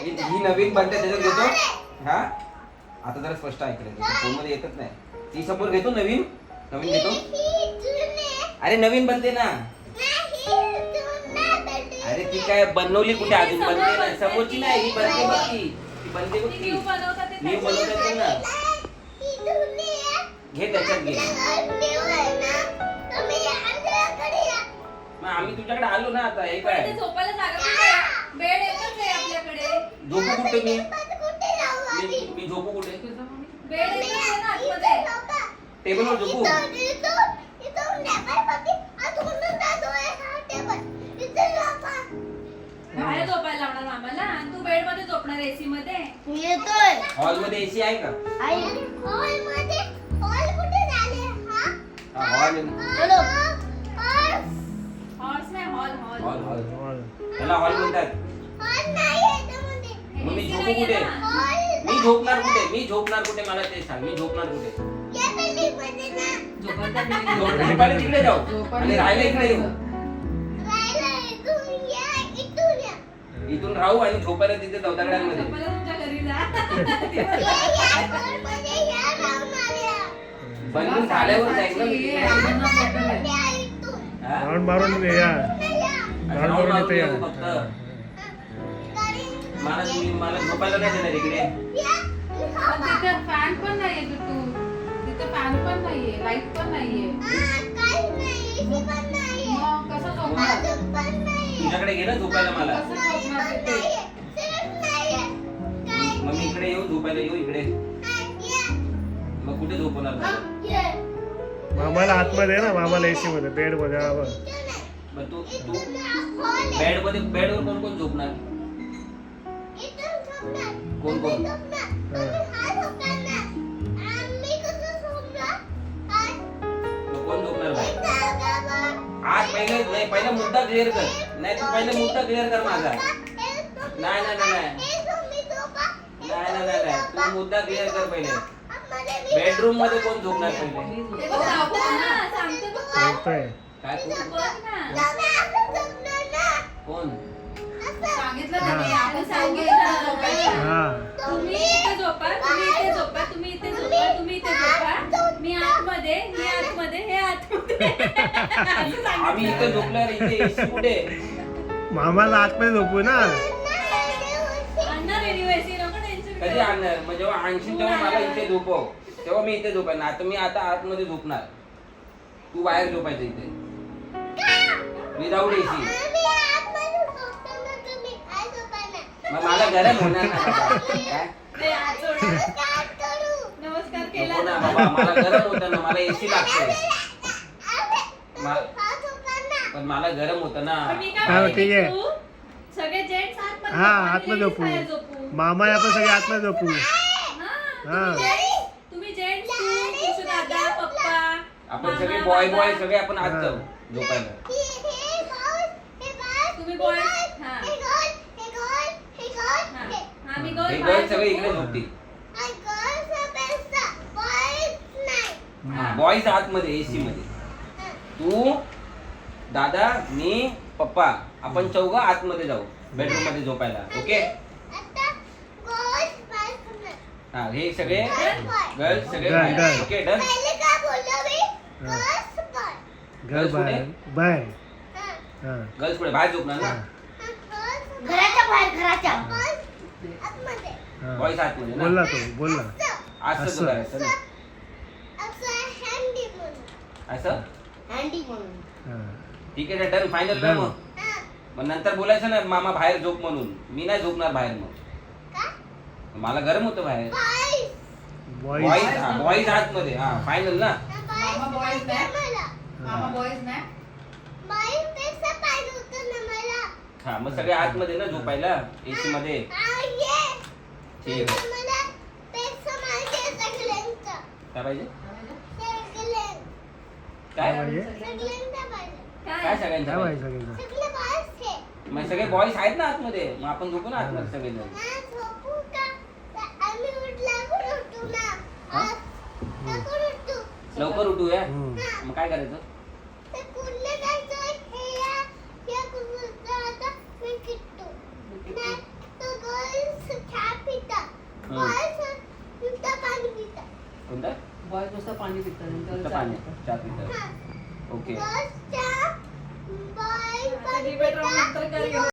ही नवीन बनते त्याच्यात घेतो. हा आता जरा स्पष्ट ऐकलं फोन मध्ये येतच नाही. ती समोर घेतो नवीन घेतो. अरे नवीन बनते ना. अरे ती काय बनवली कुठे अजून बनते ना. समोरची नाही ही बनते बघ ती बनते बघ ती न्यू बनवतात ना. घे त्याच्यात घे. मग आम्ही तुझ्याकडे आलो ना आता. हे काय झोपायला जागा कुठे? बेड एकच आहे आपल्याकडे. झोपू कुठे मी झोपू कुठे? बेड एकच आहे ना आतमध्ये. टेबलवर झोपू. बाहेर झोपायला लावणार आम्हाला आणि तू बेड मध्ये झोपणार एसी मध्ये. येतोय. हॉल मध्ये एसी आहे का? हॉल मध्ये हॉल कुठे झाले? हॉल चलो. हॉर्स नाही हॉल हॉल त्याला हॉल म्हणतात. हॉल नाही याच्यामध्ये. मग मी झोपू कुठे? मी झोपणार कुठे मला ते सांग. मी झोपणार कुठे? या बिल्डिंग मध्ये ना. झोपायला तिकडे जाऊ आणि राहायला इकडे येऊ. राहिला इथून या इथून या. इथून राहू आणि झोपायला तिथे जाऊ दगडांमध्ये. झोपायला तुमच्या घरी जा. या घरमध्ये या राहणार या. बनवून झाल्यावर जाईल ना मी तिकडे. या इथून. हा? राऊंड मारून ये या. अच्छा, राऊंड मारून येते या. येऊ फक्त. मला झोपायला नाही देणार इकडे. पण तिथे फॅन पण नाहीये तू. तिथे फॅन पण नाहीये, लाईट पण नाहीये. मग कसं झोपणार? तुझ्याकडे घे ना झोपायला मला. कसं झोपणार तिथे? मग मी इकडे येऊ झोपायला येऊ इकडे. मग कुठे झोपवणार मला? मामाला आतमध्ये आहे ना. मामाला एसी मध्ये बेड मध्ये हवं. मग तू बेडवर कोण कोण झोपणार? कोण कोण? मग कोण झोपणार बाहेर? आज पहिला मुद्दा क्लिअर कर. नाही तू पहिला मुद्दा क्लिअर कर माझा. नाही तू मुद्दा क्लिअर कर पहिले. बेडरूम मध्ये कोण झोपणार पहिले? ते बघ दाखव ना, सांगतो बघ. झोपतोय. काय कोण? बघ ना. कोण? सांगितलं ना मी, आपण सांगितलं झोपायला. हा. तुम्ही इथे झोपा, तुम्ही इथे झोपा, तुम्ही इथे झोपा, तुम्ही इथे झोपा. मी आतमध्ये, ही आतमध्ये, हे आतमध्ये. असं सांगितलं. आम्ही इथे झोपल्यावर इथे एसी कुठे? मामाला आतमध्ये झोपू ना. आणणार रेडिओ नको टेन्शन कधी आणणार? मग जेव्हा आणशील तेव्हा मला इथे झोपव. तेव्हा मी इथे झोपायला. आता मी आतमध्ये झोपणार. तू बाहेर झोपायचं इथे विदाऊट एसी. मग मला गरम होणार ना बाबा. काय? ते आज सोड. नमस्कार केला नको ना ना. बाबा मला गरम होतं ना. मला एसी लागते. पण मला गरम होतं ना. पण मी काय हा, म्हणते ठीक आहे. तू, सगळे जेंट्स आतमध्ये हा झोपा, आतमध्ये ladies बाहेर झोपू. मामा आपण सगळे आतमध्ये झोपू. हा, तुम्ही जेंट्स, तू, तुझे दादा, पप्पा, आपण सगळे मामा, बॉय बाबा. सगळे आपण आत हा. जाऊ झोपायला. तुम्ही boys, हा. हा, मी हे गर्ल गर्ल सगळे इकडे झोपतील. बॉईज आतमध्ये एसी मध्ये. तू दादा मी पप्पा आपण चौघं आतमध्ये जाऊ बेडरूम मध्ये झोपायला. ओके. हा हे सगळे गर्ल्स सगळे Girl, बाहेर. girl. Okay done. घर बाहेर बाहेर. हा. गर्ल्स पुढे बाहेर झोपणार ना. घराच्या बाहेर घराच्या हा. बॉईज आतमध्ये बोल ना ना. तो बोल ना. असं असं. करायचं ना. असं हँडी म्हणून. हा. ठीक आहे डन फायनल कर. Done. मग नंतर बोलायचं ना मामा बाहेर झोप म्हणून. मी नाही झोपणार बाहेर. मग मला गरम होतं बाहेर. बॉईज. बॉईज हा बॉईज आतमध्ये. हा फायनल ना. मामा बॉयज नाही. मामा बॉयज नाही. हा मग सगळे आतमध्ये ना झोपायला एसी मध्ये. ठीक आहे. काय पाहिजे? काय पाहिजे? काय काय? सगळ्यांचं काय पाहिजे? पाहिजे सगळ्यांना? मग सगळे बॉईज आहेत ना आतमध्ये. मग आपण झोपू ना आतमध्ये सगळेजण. लवकर उठूया. हम्म. मग काय करायचं? बॉयज नुसतं पाणी पितात फक्त नंतर पाणी चहा पितात. चहा पितात ओके बसच्या बाय आता debate round नंतर करूया.